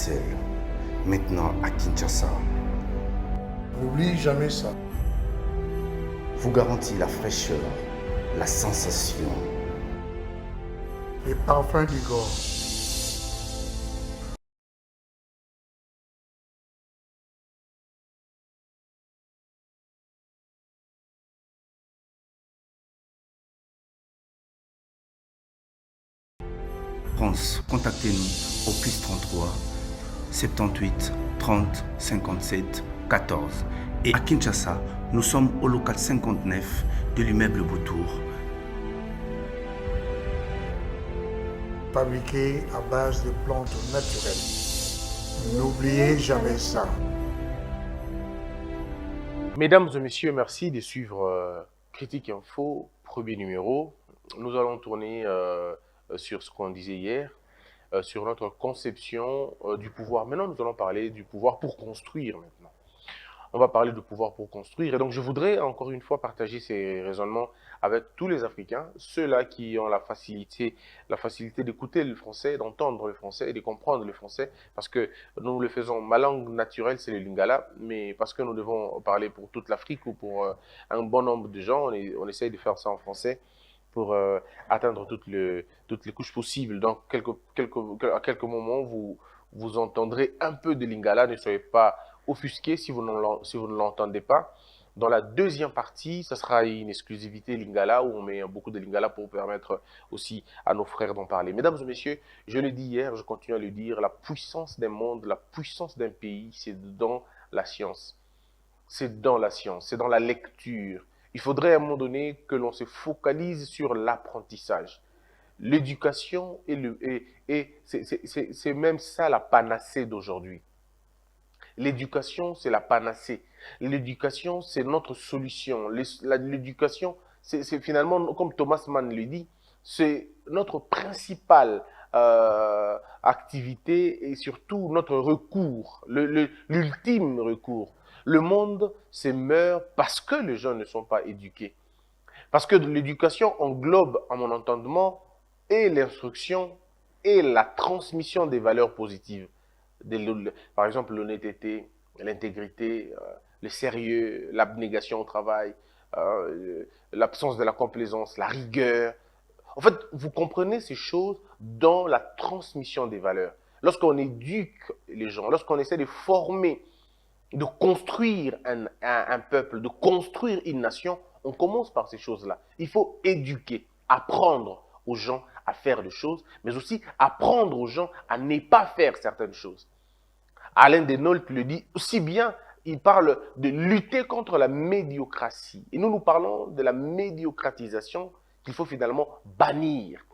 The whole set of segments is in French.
Bruxelles, maintenant à Kinshasa, N'oublie jamais ça. vous garantit la fraîcheur, la sensation. Les parfums d'Igor. France, contactez-nous au +33 78 30 57 14. Et à Kinshasa, nous sommes au local 59 de l'immeuble Boutour. Fabriqué à base de plantes naturelles. N'oubliez jamais ça. Mesdames et messieurs, merci de suivre Critique Info, premier numéro. Nous allons tourner sur ce qu'on disait hier, sur notre conception du pouvoir. Maintenant, nous allons parler du pouvoir pour construire maintenant. On va parler de pouvoir pour construire. Et donc, je voudrais encore une fois partager ces raisonnements avec tous les Africains, ceux-là qui ont la facilité d'écouter le français, d'entendre le français et de comprendre le français, parce que nous le faisons, ma langue naturelle, c'est le lingala, mais parce que nous devons parler pour toute l'Afrique ou pour un bon nombre de gens, on essaye de faire ça en français pour atteindre toutes les couches possibles. Donc, à quelques moments, vous entendrez un peu de lingala, ne soyez pas offusqué si vous ne l'entendez pas. Dans la deuxième partie, ça sera une exclusivité lingala où on met beaucoup de lingala pour permettre aussi à nos frères d'en parler. Mesdames et messieurs, je l'ai dit hier, je continue à le dire, la puissance d'un monde, la puissance d'un pays, c'est dans la science. C'est dans la science, c'est dans la lecture. Il faudrait à un moment donné que l'on se focalise sur l'apprentissage. L'éducation, c'est même ça la panacée d'aujourd'hui. L'éducation, c'est la panacée. L'éducation, c'est notre solution. L'éducation, c'est finalement, comme Thomas Mann le dit, c'est notre principale activité et surtout notre recours, l'ultime recours. Le monde se meurt parce que les gens ne sont pas éduqués. Parce que l'éducation englobe, à mon entendement, et l'instruction et la transmission des valeurs positives. Par exemple, l'honnêteté, l'intégrité, le sérieux, l'abnégation au travail, l'absence de la complaisance, la rigueur. En fait, vous comprenez ces choses dans la transmission des valeurs. Lorsqu'on éduque les gens, lorsqu'on essaie de former, de construire un peuple, de construire une nation, on commence par ces choses-là. Il faut éduquer, apprendre aux gens à faire des choses, mais aussi apprendre aux gens à ne pas faire certaines choses. Alain Denault le dit aussi bien, il parle de lutter contre la médiocratie. Et nous parlons de la médiocratisation qu'il faut finalement bannir.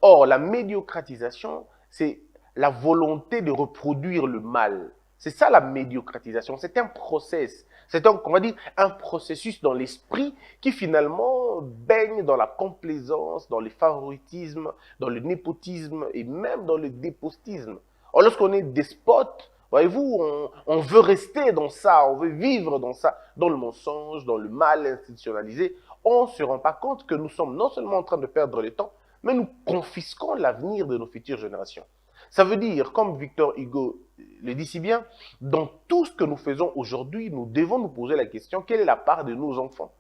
Or, la médiocratisation, c'est la volonté de reproduire le mal. C'est ça la médiocratisation, c'est un process, c'est on va dire un processus dans l'esprit qui finalement baigne dans la complaisance, dans le favoritisme, dans le népotisme et même dans le dépotisme. Or, lorsqu'on est despote, voyez-vous, on veut rester dans ça, on veut vivre dans ça, dans le mensonge, dans le mal institutionnalisé. On ne se rend pas compte que nous sommes non seulement en train de perdre le temps, mais nous confisquons l'avenir de nos futures générations. Ça veut dire, comme Victor Hugo le dit si bien, dans tout ce que nous faisons aujourd'hui, nous devons nous poser la question, quelle est la part de nos enfants?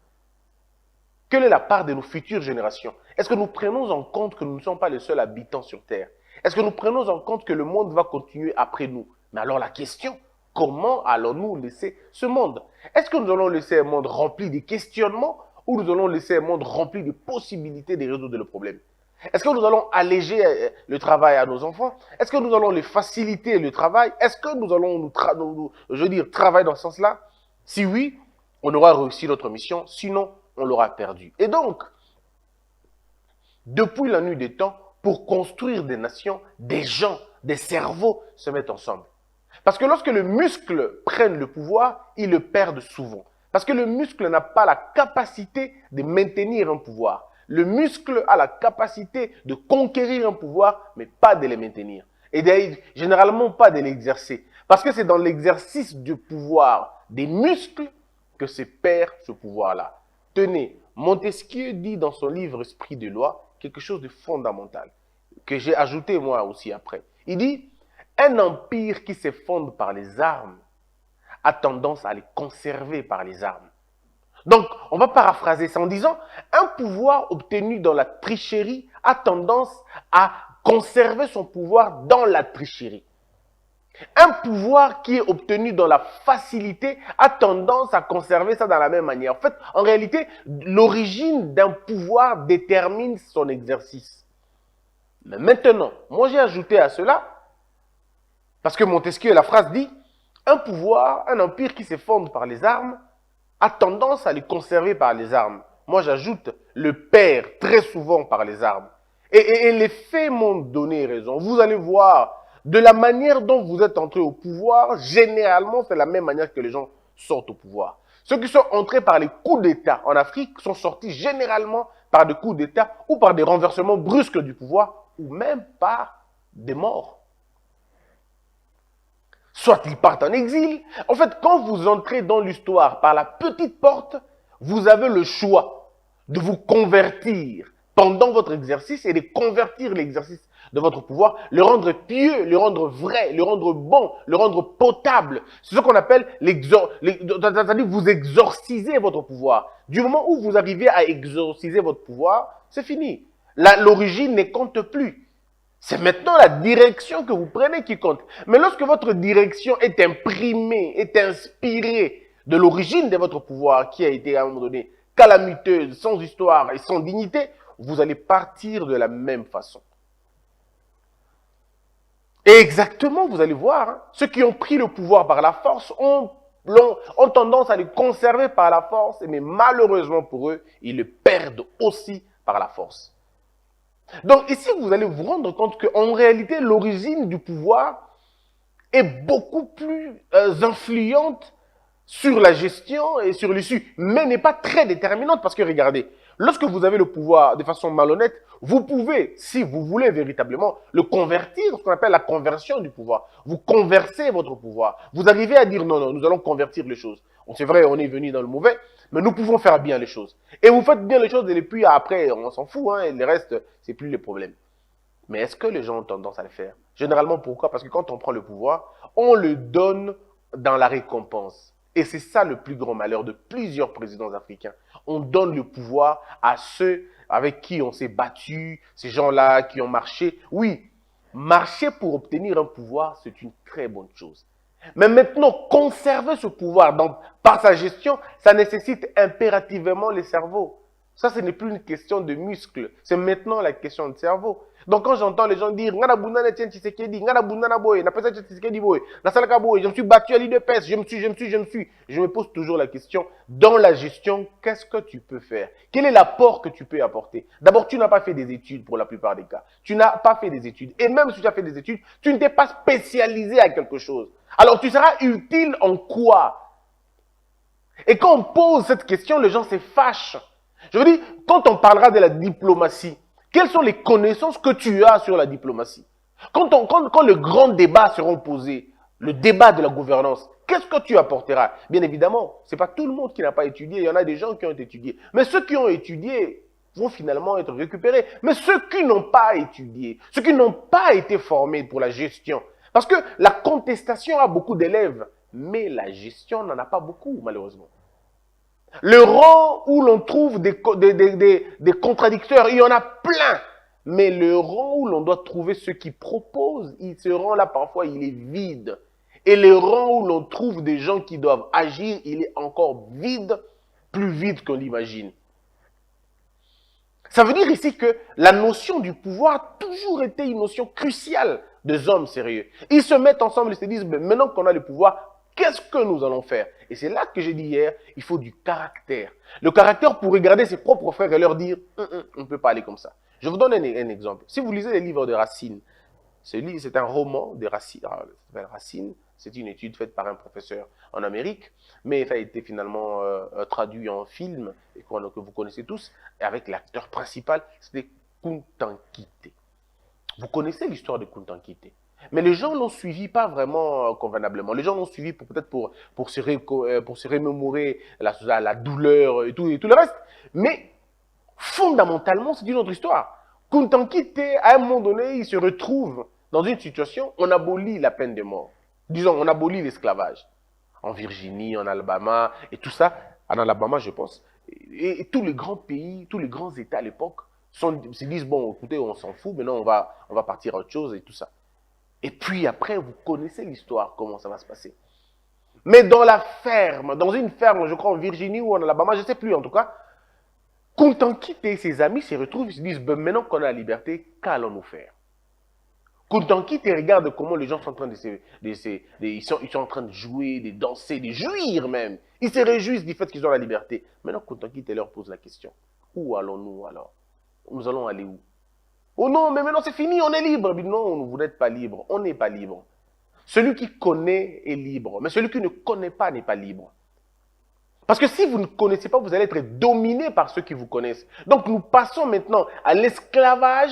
Quelle est la part de nos futures générations? Est-ce que nous prenons en compte que nous ne sommes pas les seuls habitants sur Terre? Est-ce que nous prenons en compte que le monde va continuer après nous? Mais alors la question, comment allons-nous laisser ce monde? Est-ce que nous allons laisser un monde rempli de questionnements ou nous allons laisser un monde rempli de possibilités de résoudre le problème? Est-ce que nous allons alléger le travail à nos enfants? Est-ce que nous allons les faciliter le travail? Est-ce que nous allons travailler dans ce sens-là? Si oui, on aura réussi notre mission, sinon on l'aura perdu. Et donc, depuis la nuit des temps, pour construire des nations, des gens, des cerveaux se mettent ensemble. Parce que lorsque le muscle prenne le pouvoir, il le perd souvent. Parce que le muscle n'a pas la capacité de maintenir un pouvoir. Le muscle a la capacité de conquérir un pouvoir, mais pas de le maintenir. Et généralement pas de l'exercer. Parce que c'est dans l'exercice du pouvoir des muscles que se perd ce pouvoir-là. Tenez, Montesquieu dit dans son livre Esprit de loi quelque chose de fondamental, que j'ai ajouté moi aussi après. Il dit, Un empire qui s'effondre par les armes a tendance à les conserver par les armes. Donc, on va paraphraser ça en disant, un pouvoir obtenu dans la tricherie a tendance à conserver son pouvoir dans la tricherie. Un pouvoir qui est obtenu dans la facilité a tendance à conserver ça dans la même manière. En fait, en réalité, l'origine d'un pouvoir détermine son exercice. Mais maintenant, moi j'ai ajouté à cela, parce que Montesquieu, la phrase dit, un pouvoir, un empire qui s'effondre par les armes, a tendance à les conserver par les armes. Moi j'ajoute, le perd très souvent par les armes. Et les faits m'ont donné raison. Vous allez voir, de la manière dont vous êtes entrés au pouvoir, généralement, c'est la même manière que les gens sortent au pouvoir. Ceux qui sont entrés par les coups d'État en Afrique sont sortis généralement par des coups d'État ou par des renversements brusques du pouvoir ou même par des morts. Soit ils partent en exil. En fait, quand vous entrez dans l'histoire par la petite porte, vous avez le choix de vous convertir pendant votre exercice et de convertir l'exercice de votre pouvoir, le rendre pieux, le rendre vrai, le rendre bon, le rendre potable. C'est ce qu'on appelle c'est-à-dire vous exorcisez votre pouvoir. Du moment où vous arrivez à exorciser votre pouvoir, c'est fini. L'origine ne compte plus. C'est maintenant la direction que vous prenez qui compte. Mais lorsque votre direction est imprimée, est inspirée de l'origine de votre pouvoir qui a été à un moment donné calamiteuse, sans histoire et sans dignité, vous allez partir de la même façon. Et exactement, vous allez voir, hein, ceux qui ont pris le pouvoir par la force ont tendance à le conserver par la force, mais malheureusement pour eux, ils le perdent aussi par la force. Donc ici, vous allez vous rendre compte qu'en réalité, l'origine du pouvoir est beaucoup plus influente sur la gestion et sur l'issue, mais n'est pas très déterminante parce que regardez, lorsque vous avez le pouvoir de façon malhonnête, vous pouvez, si vous voulez véritablement, le convertir, ce qu'on appelle la conversion du pouvoir. Vous conversez votre pouvoir. Vous arrivez à dire non, non, nous allons convertir les choses. C'est vrai, on est venu dans le mauvais, mais nous pouvons faire bien les choses. Et vous faites bien les choses et puis après, on s'en fout, hein, et le reste, c'est plus les problèmes. Mais est-ce que les gens ont tendance à le faire? Généralement, pourquoi? Parce que quand on prend le pouvoir, on le donne dans la récompense. Et c'est ça le plus grand malheur de plusieurs présidents africains. On donne le pouvoir à ceux avec qui on s'est battu, ces gens-là qui ont marché. Oui, marcher pour obtenir un pouvoir, c'est une très bonne chose. Mais maintenant, conserver ce pouvoir par sa gestion, ça nécessite impérativement les cerveaux. Ça, ce n'est plus une question de muscles, c'est maintenant la question de cerveau. Donc quand j'entends les gens dire Ngana Bundana Tien Tshisekedi, Ngana Bundana Boy, n'a pas ça Tshisekedi Boy, Nasalaka Boy, je me suis battu à l'IDPS, je me pose toujours la question, dans la gestion, qu'est-ce que tu peux faire? Quel est l'apport que tu peux apporter? D'abord, tu n'as pas fait des études pour la plupart des cas. Tu n'as pas fait des études. Et même si tu as fait des études, tu ne t'es pas spécialisé à quelque chose. Alors tu seras utile en quoi? Et quand on pose cette question, les gens se fâchent. Je veux dire, quand on parlera de la diplomatie, quelles sont les connaissances que tu as sur la diplomatie? Quand les grands débats seront posés, le débat de la gouvernance, qu'est-ce que tu apporteras? Bien évidemment, ce n'est pas tout le monde qui n'a pas étudié, il y en a des gens qui ont étudié. Mais ceux qui ont étudié vont finalement être récupérés. Mais ceux qui n'ont pas étudié, ceux qui n'ont pas été formés pour la gestion, parce que la contestation a beaucoup d'élèves, mais la gestion n'en a pas beaucoup, malheureusement. Le rang où l'on trouve des contradicteurs, il y en a plein. Mais le rang où l'on doit trouver ceux qui proposent, ce rang-là, parfois, il est vide. Et le rang où l'on trouve des gens qui doivent agir, il est encore vide, plus vide qu'on l'imagine. Ça veut dire ici que la notion du pouvoir a toujours été une notion cruciale des hommes sérieux. Ils se mettent ensemble et se disent, maintenant qu'on a le pouvoir, qu'est-ce que nous allons faire? Et c'est là que j'ai dit hier, il faut du caractère. Le caractère pour regarder ses propres frères et leur dire, on ne peut pas aller comme ça. Je vous donne un exemple. Si vous lisez les livres de Racine, c'est un roman de Racine. Racine, c'est une étude faite par un professeur en Amérique, mais ça a été finalement traduit en film, et que vous connaissez tous, et avec l'acteur principal, c'était Kunta Kinte. Vous connaissez l'histoire de Kunta Kinte. Mais les gens ne l'ont suivi pas vraiment convenablement. Les gens l'ont suivi peut-être pour se remémorer la douleur et tout le reste. Mais fondamentalement, c'est une autre histoire. Kunta Kinte, à un moment donné, il se retrouve dans une situation, on abolit la peine de mort. Disons, on abolit l'esclavage. En Virginie, en Alabama, et tout ça, en Alabama, je pense. Et tous les grands pays, tous les grands États à l'époque se disent, bon, écoutez, on s'en fout, maintenant on va partir à autre chose et tout ça. Et puis après, vous connaissez l'histoire, comment ça va se passer. Mais dans la ferme, dans une ferme, je crois en Virginie ou en Alabama, je ne sais plus en tout cas, Kuntanki et ses amis se retrouvent, ils se disent, ben, maintenant qu'on a la liberté, qu'allons-nous faire? Kuntanki te regarde comment les gens sont en train ils sont en train de jouer, de danser, de jouir même. Ils se réjouissent du fait qu'ils ont la liberté. Maintenant, Kuntanki te leur pose la question. Où allons-nous alors? Nous allons aller où? Oh non, mais maintenant c'est fini, on est libre. Mais non, vous n'êtes pas libre, on n'est pas libre. Celui qui connaît est libre, mais celui qui ne connaît pas n'est pas libre. Parce que si vous ne connaissez pas, vous allez être dominé par ceux qui vous connaissent. Donc nous passons maintenant à l'esclavage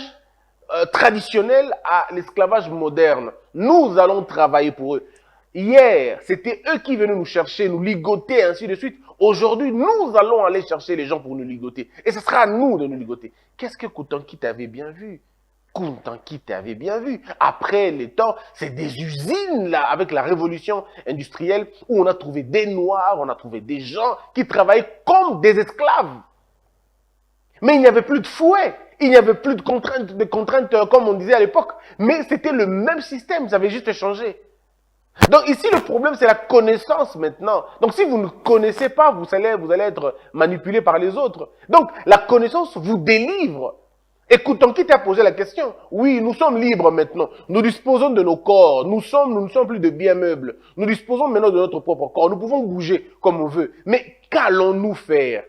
traditionnel à l'esclavage moderne. Nous allons travailler pour eux. Hier, c'était eux qui venaient nous chercher, nous ligoter, ainsi de suite. Aujourd'hui, nous allons aller chercher les gens pour nous ligoter. Et ce sera à nous de nous ligoter. Qu'est-ce que Kuntanki t'avait bien vu? Kuntanki t'avait bien vu. Après les temps, c'est des usines là, avec la révolution industrielle, où on a trouvé des Noirs, on a trouvé des gens qui travaillaient comme des esclaves. Mais il n'y avait plus de fouet, il n'y avait plus de contraintes comme on disait à l'époque. Mais c'était le même système, ça avait juste changé. Donc ici, le problème, c'est la connaissance maintenant. Donc si vous ne connaissez pas, vous allez être manipulé par les autres. Donc la connaissance vous délivre. Et Kuntanki t'a posé la question. Oui, nous sommes libres maintenant. Nous disposons de nos corps. Nous ne sommes plus de biens meubles. Nous disposons maintenant de notre propre corps. Nous pouvons bouger comme on veut. Mais qu'allons-nous faire?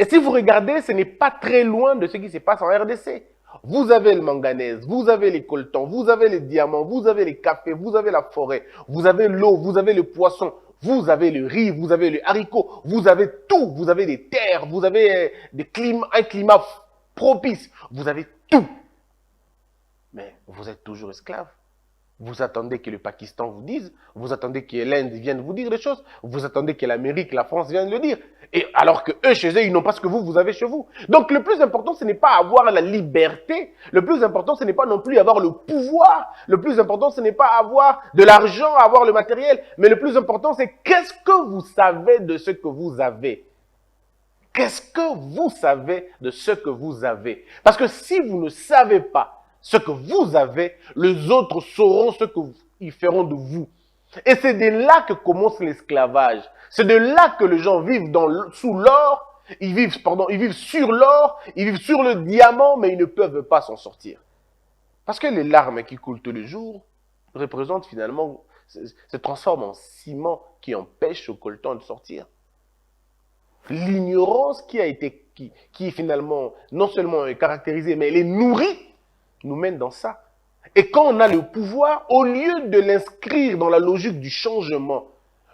Et si vous regardez, ce n'est pas très loin de ce qui se passe en RDC. Vous avez le manganèse, vous avez les coltans, vous avez les diamants, vous avez les cafés, vous avez la forêt, vous avez l'eau, vous avez le poisson, vous avez le riz, vous avez le haricot, vous avez tout, vous avez des terres, vous avez un climat propice, vous avez tout. Mais vous êtes toujours esclave. Vous attendez que le Pakistan vous dise, vous attendez que l'Inde vienne vous dire des choses, vous attendez que l'Amérique, la France vienne le dire. Et alors que eux, chez eux, ils n'ont pas ce que vous avez chez vous. Donc le plus important, ce n'est pas avoir la liberté. Le plus important, ce n'est pas non plus avoir le pouvoir. Le plus important, ce n'est pas avoir de l'argent, avoir le matériel. Mais le plus important, c'est qu'est-ce que vous savez de ce que vous avez. Qu'est-ce que vous savez de ce que vous avez? Parce que si vous ne savez pas ce que vous avez, les autres sauront ce qu'ils feront de vous. Et c'est de là que commence l'esclavage. C'est de là que les gens vivent sous l'or, ils vivent sur l'or, ils vivent sur le diamant, mais ils ne peuvent pas s'en sortir. Parce que les larmes qui coulent tous les jours représentent finalement, se transforment en ciment qui empêche au coltan de sortir. L'ignorance qui est finalement non seulement caractérisée, mais elle est nourrie, nous mène dans ça. Et quand on a le pouvoir, au lieu de l'inscrire dans la logique du changement,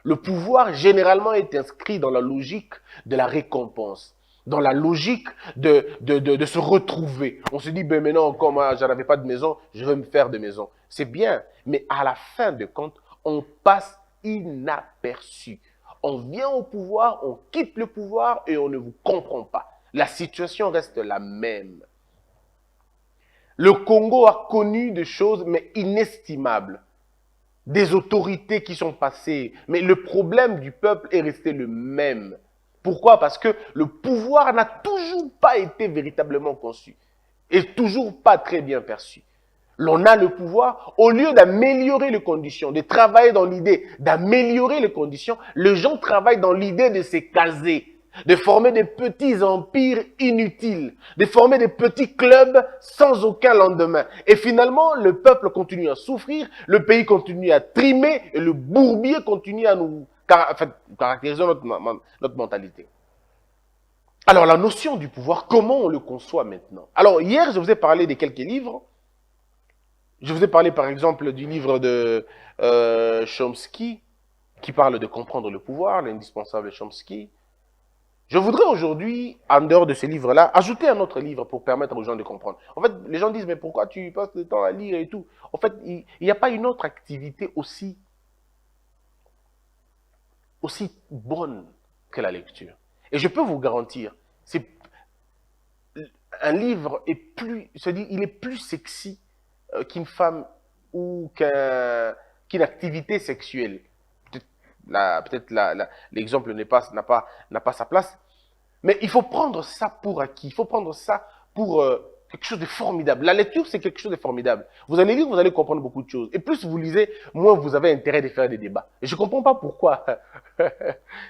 le pouvoir généralement est inscrit dans la logique de la récompense, dans la logique de se retrouver. On se dit, ben maintenant, comme je n'avais pas de maison, je vais me faire de maison. C'est bien, mais à la fin de compte, on passe inaperçu. On vient au pouvoir, on quitte le pouvoir et on ne vous comprend pas. La situation reste la même. Le Congo a connu des choses, mais inestimables. Des autorités qui sont passées. Mais le problème du peuple est resté le même. Pourquoi? Parce que le pouvoir n'a toujours pas été véritablement conçu. Et toujours pas très bien perçu. L'on a le pouvoir, au lieu d'améliorer les conditions, de travailler dans l'idée d'améliorer les conditions, les gens travaillent dans l'idée de se caser, de former des petits empires inutiles, de former des petits clubs sans aucun lendemain. Et finalement, le peuple continue à souffrir, le pays continue à trimer et le bourbier continue à nous caractériser notre mentalité. Alors, la notion du pouvoir, comment on le conçoit maintenant? Alors, hier, je vous ai parlé de quelques livres. Je vous ai parlé, par exemple, du livre de Chomsky, qui parle de comprendre le pouvoir, l'indispensable Chomsky. Je voudrais aujourd'hui, en dehors de ce livre-là, ajouter un autre livre pour permettre aux gens de comprendre. En fait, les gens disent, mais pourquoi tu passes le temps à lire et tout? En fait, il n'y a pas une autre activité aussi bonne que la lecture. Et je peux vous garantir, un livre il est plus sexy qu'une femme ou qu'une activité sexuelle. Peut-être l'exemple n'a pas sa place. Mais il faut prendre ça pour acquis. Il faut prendre ça pour quelque chose de formidable. La lecture, c'est quelque chose de formidable. Vous allez lire, vous allez comprendre beaucoup de choses. Et plus vous lisez, moins vous avez intérêt de faire des débats. Et je ne comprends pas pourquoi.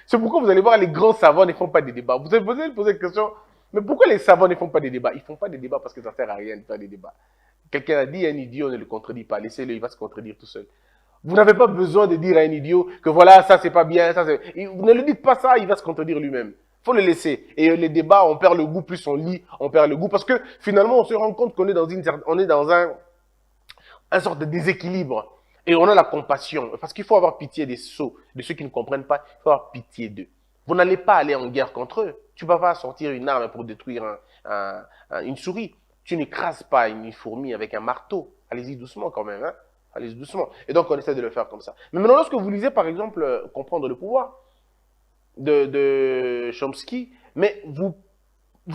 C'est pourquoi vous allez voir, les grands savants ne font pas des débats. Vous allez poser la question, mais pourquoi les savants ne font pas des débats? Ils ne font pas des débats parce que ça ne sert à rien de faire des débats. Quelqu'un a dit, un idiot ne le contredit pas. Laissez-le, il va se contredire tout seul. Vous n'avez pas besoin de dire à un idiot que voilà, ça c'est pas bien, ça c'est... Vous ne le dites pas ça, il va se contredire lui-même. Il faut le laisser. Et les débats, on perd le goût, plus on lit, on perd le goût. Parce que finalement, on se rend compte qu'on est dans un sorte de déséquilibre. Et on a la compassion. Parce qu'il faut avoir pitié des sots, de ceux qui ne comprennent pas. Il faut avoir pitié d'eux. Vous n'allez pas aller en guerre contre eux. Tu ne vas pas sortir une arme pour détruire une souris. Tu n'écrases pas une fourmi avec un marteau. Allez-y doucement quand même. Hein? Allez-y doucement. Et donc, on essaie de le faire comme ça. Mais maintenant, lorsque vous lisez, par exemple, Comprendre le pouvoir de Chomsky, mais vous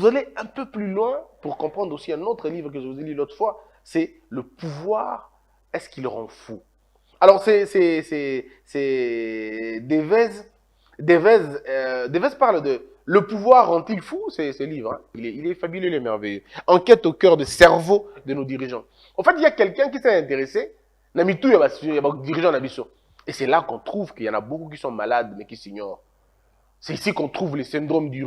allez un peu plus loin pour comprendre aussi un autre livre que je vous ai lu l'autre fois, c'est Le pouvoir, est-ce qu'il rend fou? Alors, c'est Devez. Devez parle de Le pouvoir rend-il fou? C'est ce livre. Hein? Il est fabuleux, il est merveilleux. Enquête au cœur du cerveau de nos dirigeants. En fait, il y a quelqu'un qui s'est intéressé. Namitou, il y a des dirigeants Nabiso. Et c'est là qu'on trouve qu'il y en a beaucoup qui sont malades, mais qui s'ignorent. C'est ici qu'on trouve les syndromes du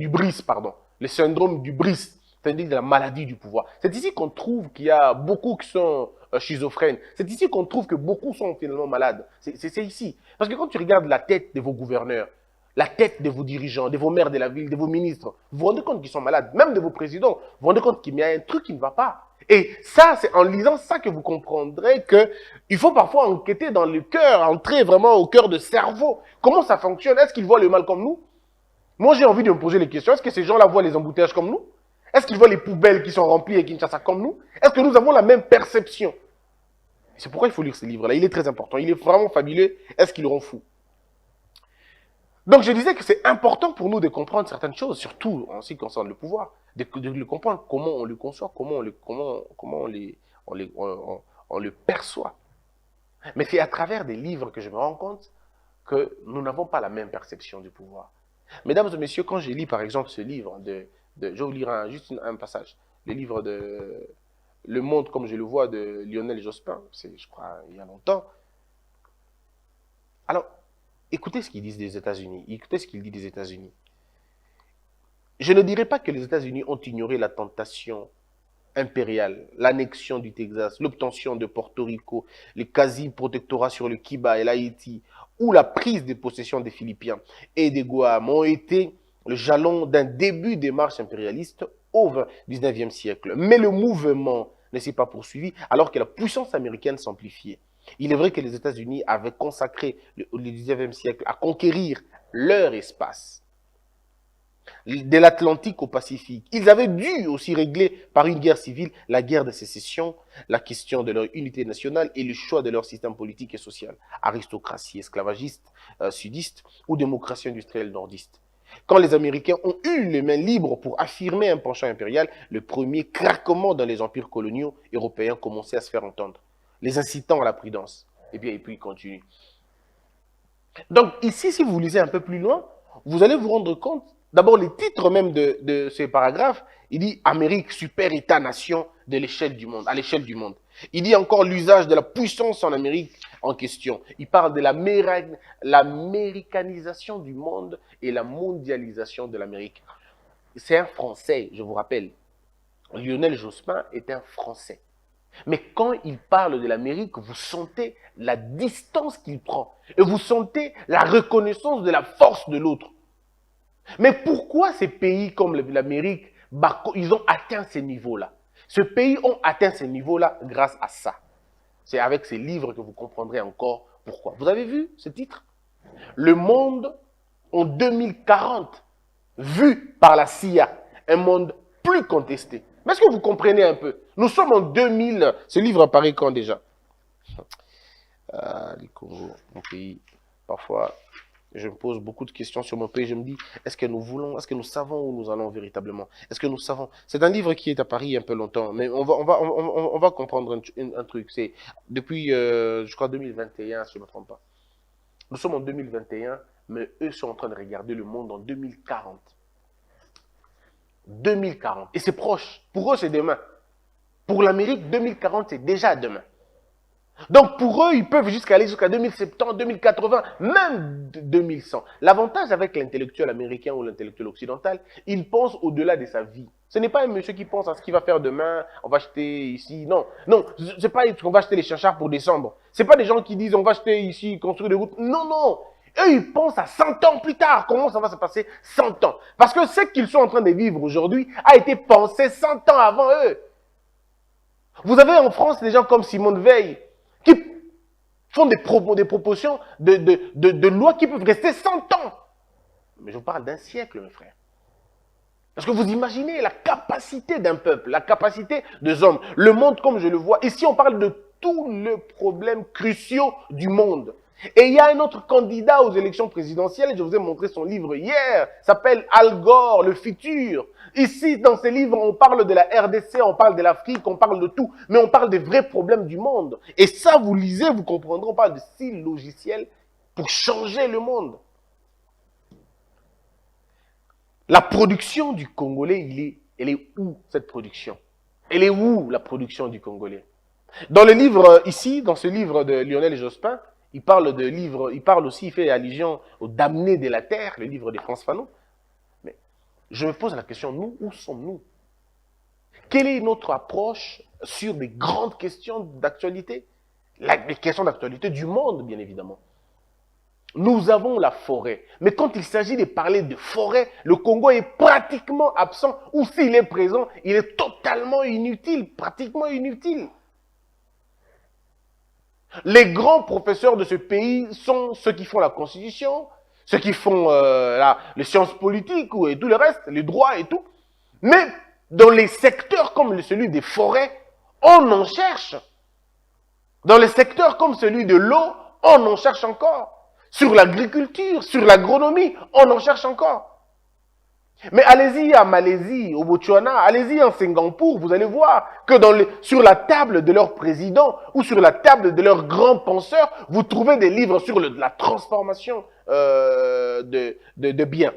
bris, pardon. Les syndromes du bris, c'est-à-dire de la maladie du pouvoir. C'est ici qu'on trouve qu'il y a beaucoup qui sont schizophrènes. C'est ici qu'on trouve que beaucoup sont finalement malades. C'est ici. Parce que quand tu regardes la tête de vos gouverneurs, la tête de vos dirigeants, de vos maires de la ville, de vos ministres, vous vous rendez compte qu'ils sont malades, même de vos présidents, vous vous rendez compte qu'il y a un truc qui ne va pas. Et ça, c'est en lisant ça que vous comprendrez qu'il faut parfois enquêter dans le cœur, entrer vraiment au cœur de cerveau. Comment ça fonctionne? Est-ce qu'ils voient le mal comme nous? Moi, j'ai envie de me poser les questions. Est-ce que ces gens-là voient les embouteillages comme nous? Est-ce qu'ils voient les poubelles qui sont remplies et Kinshasa comme nous? Est-ce que nous avons la même perception? C'est pourquoi il faut lire ce livre-là. Il est très important. Il est vraiment fabuleux. Est-ce qu'ils le rend fou? Donc, je disais que c'est important pour nous de comprendre certaines choses, surtout en ce qui concerne le pouvoir, de le comprendre, comment on le conçoit, comment on le perçoit. Mais c'est à travers des livres que je me rends compte que nous n'avons pas la même perception du pouvoir. Mesdames et messieurs, quand je lis par exemple ce livre je vais vous lire juste un passage, le livre de Le Monde comme je le vois de Lionel Jospin, c'est je crois il y a longtemps. Alors, écoutez ce qu'ils disent des États-Unis, écoutez ce qu'il dit des États-Unis. Je ne dirais pas que les États-Unis ont ignoré la tentation impériale, l'annexion du Texas, l'obtention de Porto Rico, le quasi-protectorat sur le Kiba et l'Haïti, ou la prise de possession des Philippines et des Guam ont été le jalon d'un début des marches impérialistes au XIXe siècle. Mais le mouvement ne s'est pas poursuivi alors que la puissance américaine s'amplifiait. Il est vrai que les États-Unis avaient consacré le XIXe siècle à conquérir leur espace, de l'Atlantique au Pacifique. Ils avaient dû aussi régler par une guerre civile la guerre de sécession, la question de leur unité nationale et le choix de leur système politique et social, aristocratie esclavagiste, sudiste ou démocratie industrielle nordiste. Quand les Américains ont eu les mains libres pour affirmer un penchant impérial, le premier craquement dans les empires coloniaux européens commençait à se faire entendre, les incitant à la prudence. Et puis il continue. Donc ici, si vous lisez un peu plus loin, vous allez vous rendre compte, d'abord les titres même de ces paragraphes, il dit Amérique, super État-nation de l'échelle du monde, à l'échelle du monde. Il dit encore l'usage de la puissance en Amérique en question. Il parle de l'américanisation du monde et la mondialisation de l'Amérique. C'est un Français, je vous rappelle. Lionel Jospin est un Français. Mais quand il parle de l'Amérique, vous sentez la distance qu'il prend. Et vous sentez la reconnaissance de la force de l'autre. Mais pourquoi ces pays comme l'Amérique, ils ont atteint ces niveaux-là? Ces pays ont atteint ces niveaux-là grâce à ça. C'est avec ces livres que vous comprendrez encore pourquoi. Vous avez vu ce titre? Le monde en 2040, vu par la CIA, un monde plus contesté. Mais est-ce que vous comprenez un peu? Nous sommes en 2000. Ce livre apparaît quand déjà? Les Congo, mon pays, parfois, Je me pose beaucoup de questions sur mon pays. Je me dis, est-ce que nous voulons, est-ce que nous savons où nous allons véritablement? Est-ce que nous savons? C'est un livre qui est à Paris il y a un peu longtemps, mais on va comprendre un truc. C'est depuis, je crois, 2021, si je ne me trompe pas. Nous sommes en 2021, mais eux sont en train de regarder le monde en 2040. 2040. Et c'est proche. Pour eux, c'est demain. Pour l'Amérique, 2040, c'est déjà demain. Donc pour eux, ils peuvent aller jusqu'à 2070, 2080, même 2100. L'avantage avec l'intellectuel américain ou l'intellectuel occidental, il pense au-delà de sa vie. Ce n'est pas un monsieur qui pense à ce qu'il va faire demain, on va acheter ici. Non, non, c'est pas qu'on va acheter les chachards pour décembre. C'est pas des gens qui disent on va acheter ici, construire des routes. Non, non. Eux, ils pensent à 100 ans plus tard. Comment ça va se passer 100 ans? Parce que ce qu'ils sont en train de vivre aujourd'hui a été pensé 100 ans avant eux. Vous avez en France des gens comme Simone Veil qui font des propositions de lois qui peuvent rester 100 ans. Mais je vous parle d'un siècle, mes frères. Parce que vous imaginez la capacité d'un peuple, la capacité des hommes, le monde comme je le vois. Ici, on parle de tous les problèmes cruciaux du monde. Et il y a un autre candidat aux élections présidentielles, je vous ai montré son livre hier, s'appelle Al Gore, le futur. Ici, dans ce livre, on parle de la RDC, on parle de l'Afrique, on parle de tout, mais on parle des vrais problèmes du monde. Et ça, vous lisez, vous comprendrez, on parle de 6 logiciels pour changer le monde. La production du Congolais, elle est où cette production? Elle est où la production du Congolais? Dans le livre, ici, dans ce livre de Lionel Jospin, il parle aussi, il fait allusion au Damné de la Terre, le livre de France Fanon. Mais je me pose la question, nous, où sommes-nous? Quelle est notre approche sur des grandes questions d'actualité? Les questions d'actualité du monde, bien évidemment. Nous avons la forêt. Mais quand il s'agit de parler de forêt, le Congo est pratiquement absent. Ou s'il est présent, il est totalement inutile, pratiquement inutile. Les grands professeurs de ce pays sont ceux qui font la constitution, ceux qui font les sciences politiques et tout le reste, les droits et tout. Mais dans les secteurs comme celui des forêts, on en cherche. Dans les secteurs comme celui de l'eau, on en cherche encore. Sur l'agriculture, sur l'agronomie, on en cherche encore. Mais allez-y à Malaisie, au Botswana, allez-y en Singapour, vous allez voir que sur la table de leurs présidents ou sur la table de leurs grands penseurs, vous trouvez des livres sur la transformation de biens,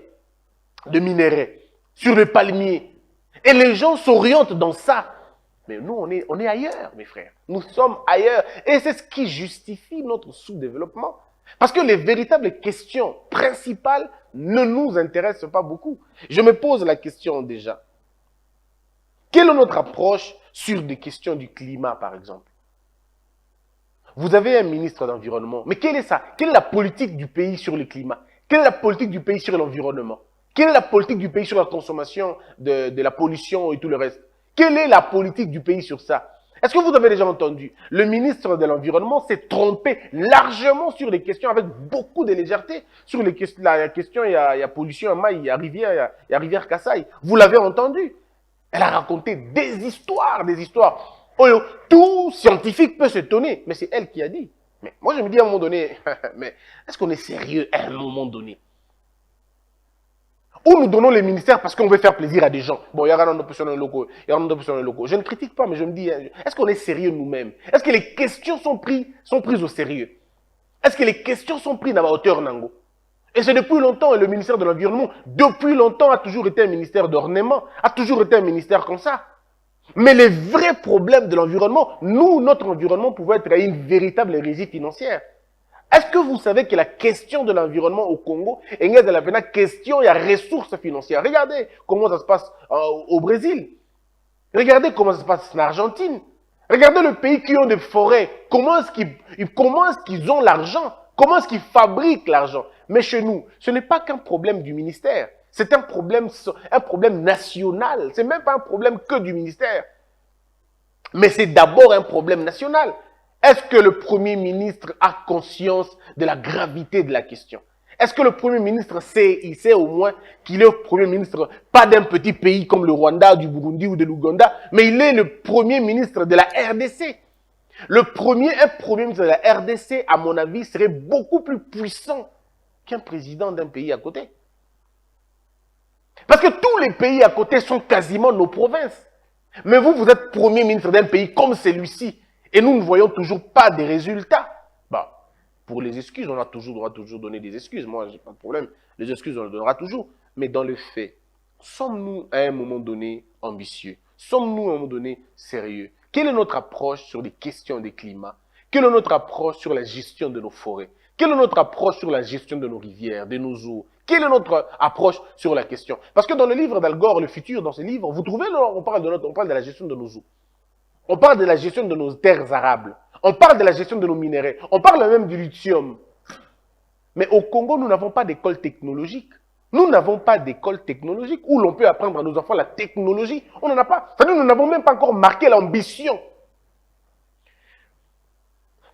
de minéraux, sur le palmier. Et les gens s'orientent dans ça. Mais nous, on est ailleurs, mes frères. Nous sommes ailleurs. Et c'est ce qui justifie notre sous-développement. Parce que les véritables questions principales ne nous intéressent pas beaucoup. Je me pose la question déjà. Quelle est notre approche sur des questions du climat, par exemple? Vous avez un ministre d'Environnement, mais quelle est ça? Quelle est la politique du pays sur le climat? Quelle est la politique du pays sur l'environnement? Quelle est la politique du pays sur la consommation de la pollution et tout le reste? Quelle est la politique du pays sur ça? Est-ce que vous avez déjà entendu? Le ministre de l'Environnement s'est trompé largement sur les questions avec beaucoup de légèreté. Sur la question, il y a pollution à Maï, il y a rivière Kassai. Vous l'avez entendu. Elle a raconté des histoires, des histoires. Oh, tout scientifique peut s'étonner, mais c'est elle qui a dit. Mais moi, je me dis à un moment donné, mais est-ce qu'on est sérieux à un moment donné? Ou nous donnons les ministères parce qu'on veut faire plaisir à des gens. Bon, il y a un opposition locaux, il y a un opposition locaux. Je ne critique pas, mais je me dis, est-ce qu'on est sérieux nous-mêmes? Est-ce que les questions sont prises au sérieux? Est-ce que les questions sont prises à la hauteur, Nango? Et c'est depuis longtemps, et le ministère de l'Environnement, depuis longtemps, a toujours été un ministère d'ornement, a toujours été un ministère comme ça. Mais les vrais problèmes de l'environnement, nous, notre environnement pouvait être une véritable régie financière. Est-ce que vous savez que la question de l'environnement au Congo est une question, il y a ressources financières. Regardez comment ça se passe au Brésil. Regardez comment ça se passe en Argentine. Regardez le pays qui ont des forêts. Comment est-ce qu'ils ont l'argent? Comment est-ce qu'ils fabriquent l'argent? Mais chez nous, ce n'est pas qu'un problème du ministère. C'est un problème national. Ce n'est même pas un problème que du ministère. Mais c'est d'abord un problème national. Est-ce que le Premier ministre a conscience de la gravité de la question? Est-ce que le Premier ministre il sait au moins qu'il est le Premier ministre, pas d'un petit pays comme le Rwanda, du Burundi ou de l'Ouganda, mais il est le Premier ministre de la RDC. Un Premier ministre de la RDC, à mon avis, serait beaucoup plus puissant qu'un président d'un pays à côté. Parce que tous les pays à côté sont quasiment nos provinces. Mais vous, vous êtes premier ministre d'un pays comme celui-ci. Et nous ne voyons toujours pas des résultats. Bah, pour les excuses, on doit toujours donner des excuses. Moi, je n'ai pas de problème. Les excuses, on les donnera toujours. Mais dans le fait, sommes-nous à un moment donné ambitieux? Sommes-nous à un moment donné sérieux? Quelle est notre approche sur les questions des climats? Quelle est notre approche sur la gestion de nos forêts? Quelle est notre approche sur la gestion de nos rivières, de nos eaux? Quelle est notre approche sur la question? Parce que dans le livre d'Al Gore, Le Futur, dans ce livre, vous trouvez, on parle de la gestion de nos eaux. On parle de la gestion de nos terres arables. On parle de la gestion de nos minéraux. On parle même du lithium. Mais au Congo, nous n'avons pas d'école technologique. Nous n'avons pas d'école technologique où l'on peut apprendre à nos enfants la technologie. On n'en a pas. C'est-à-dire nous n'avons même pas encore marqué l'ambition.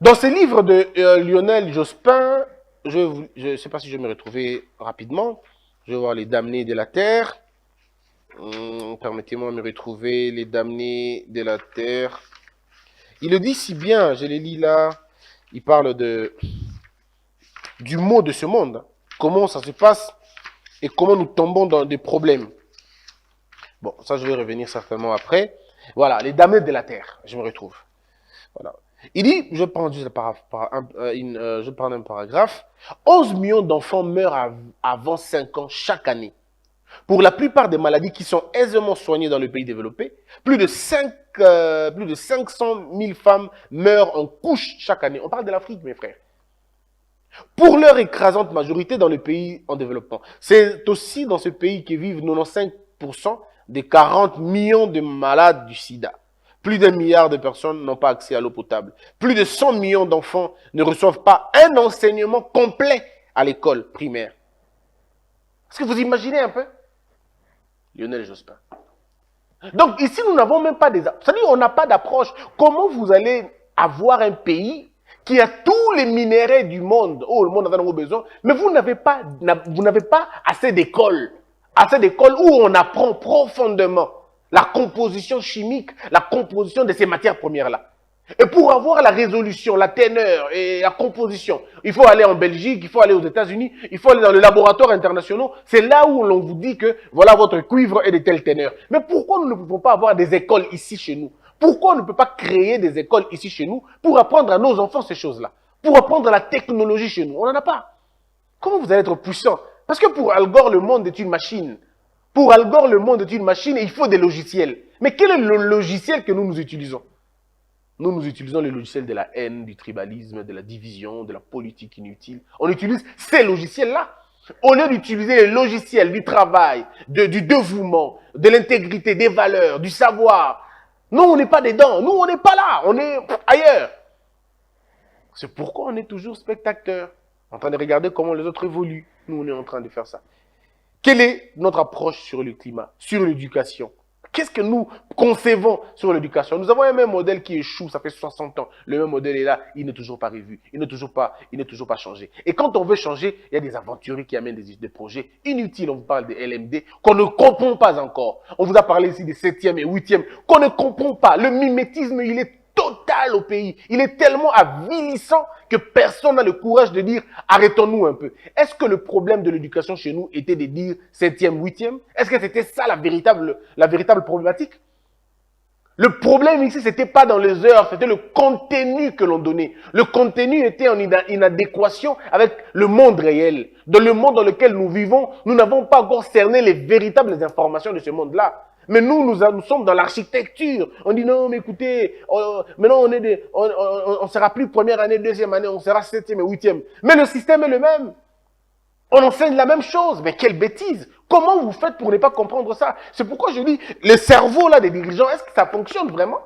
Dans ce livre de Lionel Jospin, je ne sais pas si je vais me retrouver rapidement. Je vais voir les damnés de la terre. Permettez-moi de me retrouver les damnés de la terre. Il le dit si bien, je les lis là. Il parle du mot de ce monde. Comment ça se passe et comment nous tombons dans des problèmes. Bon, ça je vais revenir certainement après. Voilà, les damnés de la terre, je me retrouve. Voilà. Il dit, je prends un paragraphe, 11 millions d'enfants meurent avant 5 ans chaque année. Pour la plupart des maladies qui sont aisément soignées dans le pays développé, plus de 500 000 femmes meurent en couche chaque année. On parle de l'Afrique, mes frères. Pour leur écrasante majorité dans les pays en développement. C'est aussi dans ce pays que vivent 95% des 40 millions de malades du sida. Plus d'1 milliard de personnes n'ont pas accès à l'eau potable. Plus de 100 millions d'enfants ne reçoivent pas un enseignement complet à l'école primaire. Est-ce que vous imaginez un peu? Lionel Jospin. Donc ici, nous n'avons même pas des... C'est-à-dire on n'a pas d'approche. Comment vous allez avoir un pays qui a tous les minéraux du monde? Oh, le monde en a besoin. Mais vous n'avez pas assez d'écoles. Assez d'écoles où on apprend profondément la composition chimique, la composition de ces matières premières-là. Et pour avoir la résolution, la teneur et la composition, il faut aller en Belgique, il faut aller aux États-Unis, il faut aller dans les laboratoires internationaux. C'est là où l'on vous dit que voilà votre cuivre est de telle teneur. Mais pourquoi nous ne pouvons pas avoir des écoles ici chez nous? Pourquoi on ne peut pas créer des écoles ici chez nous pour apprendre à nos enfants ces choses-là? Pour apprendre la technologie chez nous? On n'en a pas. Comment vous allez être puissant? Parce que pour Al Gore, le monde est une machine. Pour Al Gore, le monde est une machine et il faut des logiciels. Mais quel est le logiciel que nous utilisons? Nous utilisons les logiciels de la haine, du tribalisme, de la division, de la politique inutile. On utilise ces logiciels-là. Au lieu d'utiliser les logiciels du travail, du dévouement, de l'intégrité, des valeurs, du savoir. Nous, on n'est pas dedans. Nous, on n'est pas là. On est ailleurs. C'est pourquoi on est toujours spectateur, en train de regarder comment les autres évoluent. Nous, on est en train de faire ça. Quelle est notre approche sur le climat, sur l'éducation? Qu'est-ce que nous concevons sur l'éducation? Nous avons un même modèle qui échoue, ça fait 60 ans. Le même modèle est là, il n'est toujours pas revu, il n'est toujours pas changé. Et quand on veut changer, il y a des aventuriers qui amènent des projets inutiles. On vous parle des LMD qu'on ne comprend pas encore. On vous a parlé ici des 7e et 8e qu'on ne comprend pas. Le mimétisme, il est total au pays. Il est tellement avilissant que personne n'a le courage de dire arrêtons-nous un peu. Est-ce que le problème de l'éducation chez nous était de dire 7e, 8e? Est-ce que c'était ça la véritable problématique? Le problème ici, c'était pas dans les heures, c'était le contenu que l'on donnait. Le contenu était en inadéquation avec le monde réel. Dans le monde dans lequel nous vivons, nous n'avons pas encore cerné les véritables informations de ce monde-là. Mais nous sommes dans l'architecture. On dit non, mais écoutez, maintenant on sera plus première année, deuxième année, on sera 7e et 8e. Mais le système est le même. On enseigne la même chose. Mais quelle bêtise! Comment vous faites pour ne pas comprendre ça? C'est pourquoi je dis, le cerveau là des dirigeants, est-ce que ça fonctionne vraiment?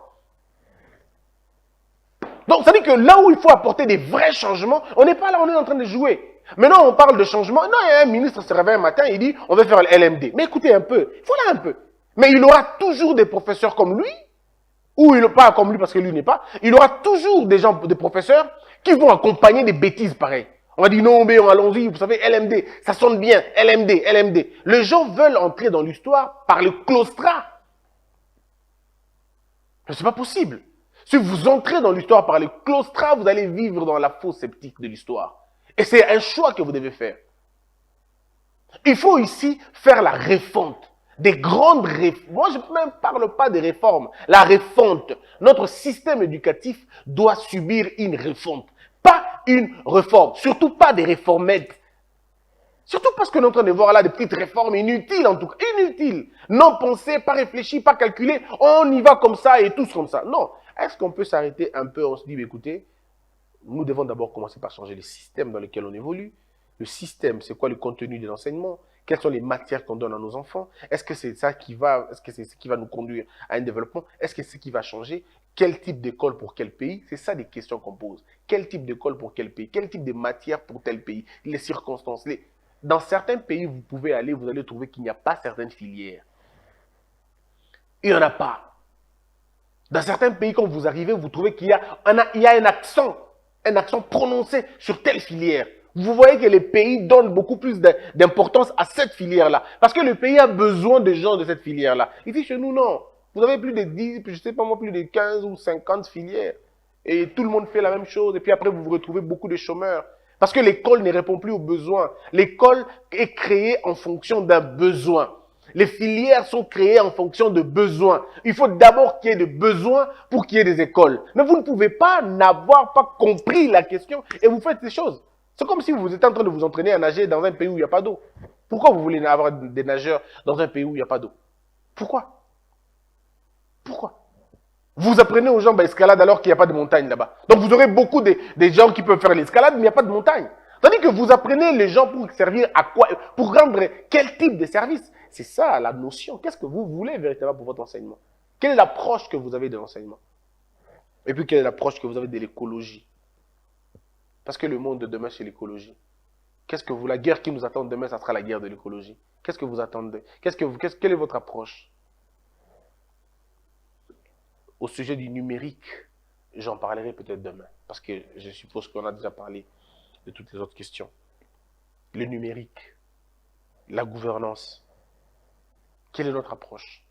Donc, ça veut dire que là où il faut apporter des vrais changements, on n'est pas là, on est en train de jouer. Maintenant, on parle de changement. Non, il y a un ministre qui se réveille un matin, il dit, on va faire le LMD. Mais écoutez un peu, voilà un peu. Mais il aura toujours des professeurs comme lui, ou il n'est pas comme lui parce que lui n'est pas. Il aura toujours des professeurs qui vont accompagner des bêtises pareilles. On va dire non, mais allons-y, vous savez, LMD, ça sonne bien, LMD, LMD. Les gens veulent entrer dans l'histoire par le claustrat. Mais c'est pas possible. Si vous entrez dans l'histoire par le claustrat, vous allez vivre dans la fausse sceptique de l'histoire. Et c'est un choix que vous devez faire. Il faut ici faire la refonte. Des grandes réformes. Moi, je ne même parle pas de réformes. La refonte. Notre système éducatif doit subir une refonte. Pas une réforme. Surtout pas des réformettes. Surtout parce que nous sommes en train de voir là des petites réformes inutiles en tout cas. Inutiles. Non pensées, pas réfléchies, pas calculées. On y va comme ça et tous comme ça. Non. Est-ce qu'on peut s'arrêter un peu? On se dit, écoutez, nous devons d'abord commencer par changer le système dans lequel on évolue. Le système, c'est quoi le contenu de l'enseignement? Quelles sont les matières qu'on donne à nos enfants? Est-ce que c'est ça qui va, est-ce que c'est ce qui va nous conduire à un développement? Est-ce que c'est ce qui va changer? Quel type d'école pour quel pays? C'est ça des questions qu'on pose. Quel type d'école pour quel pays? Quel type de matière pour tel pays? Les circonstances. Dans certains pays, vous pouvez aller, vous allez trouver qu'il n'y a pas certaines filières. Il n'y en a pas. Dans certains pays, quand vous arrivez, vous trouvez qu'il y a un accent prononcé sur telle filière. Vous voyez que les pays donnent beaucoup plus d'importance à cette filière-là. Parce que le pays a besoin de gens de cette filière-là. Ici, chez nous, non. Vous avez plus de 10, je ne sais pas moi, plus de 15 ou 50 filières. Et tout le monde fait la même chose. Et puis après, vous vous retrouvez beaucoup de chômeurs. Parce que l'école ne répond plus aux besoins. L'école est créée en fonction d'un besoin. Les filières sont créées en fonction de besoins. Il faut d'abord qu'il y ait des besoins pour qu'il y ait des écoles. Mais vous ne pouvez pas n'avoir pas compris la question et vous faites ces choses. C'est comme si vous étiez en train de vous entraîner à nager dans un pays où il n'y a pas d'eau. Pourquoi vous voulez avoir des nageurs dans un pays où il n'y a pas d'eau? Pourquoi? Pourquoi? Vous apprenez aux gens l'escalade alors qu'il n'y a pas de montagne là-bas. Donc vous aurez beaucoup de gens qui peuvent faire l'escalade, mais il n'y a pas de montagne. Tandis que vous apprenez les gens pour servir à quoi? Pour rendre quel type de service? C'est ça la notion. Qu'est-ce que vous voulez véritablement pour votre enseignement? Quelle est l'approche que vous avez de l'enseignement? Et puis quelle est l'approche que vous avez de l'écologie? Parce que le monde de demain, c'est l'écologie. La guerre qui nous attend demain, ça sera la guerre de l'écologie. Qu'est-ce que vous attendez? Quelle est votre approche? Au sujet du numérique, j'en parlerai peut-être demain. Parce que je suppose qu'on a déjà parlé de toutes les autres questions. Le numérique, la gouvernance. Quelle est notre approche?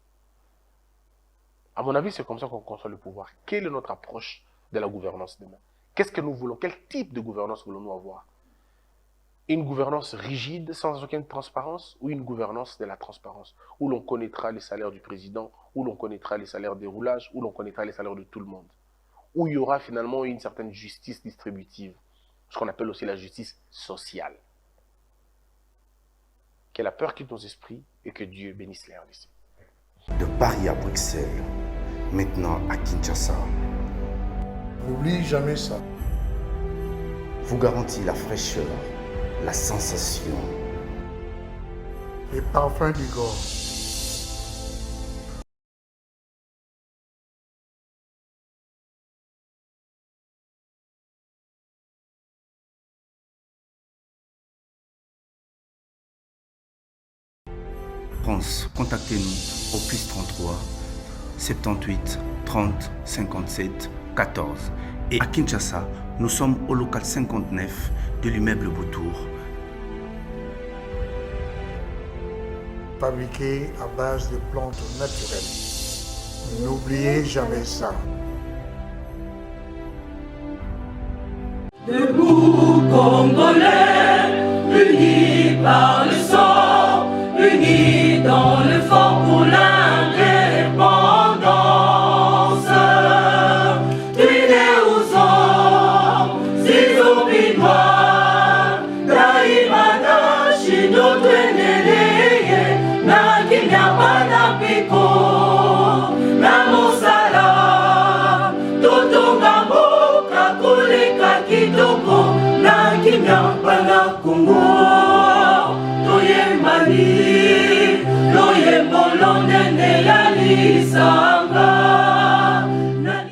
À mon avis, c'est comme ça qu'on conçoit le pouvoir. Quelle est notre approche de la gouvernance demain? Qu'est-ce que nous voulons? Quel type de gouvernance voulons-nous avoir? Une gouvernance rigide, sans aucune transparence, ou une gouvernance de la transparence, où l'on connaîtra les salaires du président, où l'on connaîtra les salaires des roulages, où l'on connaîtra les salaires de tout le monde, où il y aura finalement une certaine justice distributive, ce qu'on appelle aussi la justice sociale. Que la peur quitte nos esprits et que Dieu bénisse les RDC. De Paris à Bruxelles, maintenant à Kinshasa, N'oublie jamais ça. vous garantit la fraîcheur, la sensation. Les parfums du corps. France, contactez-nous au +33 78 30 57 14. Et à Kinshasa, nous sommes au local 59 de l'immeuble Beautour. Fabriqué à base de plantes naturelles. N'oubliez jamais ça. Debout, Congolais, unis par le sang, unis dans le fort pour l'indépendance. Tués aux hommes, si obinois, daimana, shido tweneleye, na kimya bana piko, na mosala, totonga mboka koleka kitoko, na kimya bana Kongo, toyembani, loyembo londene ya lisa.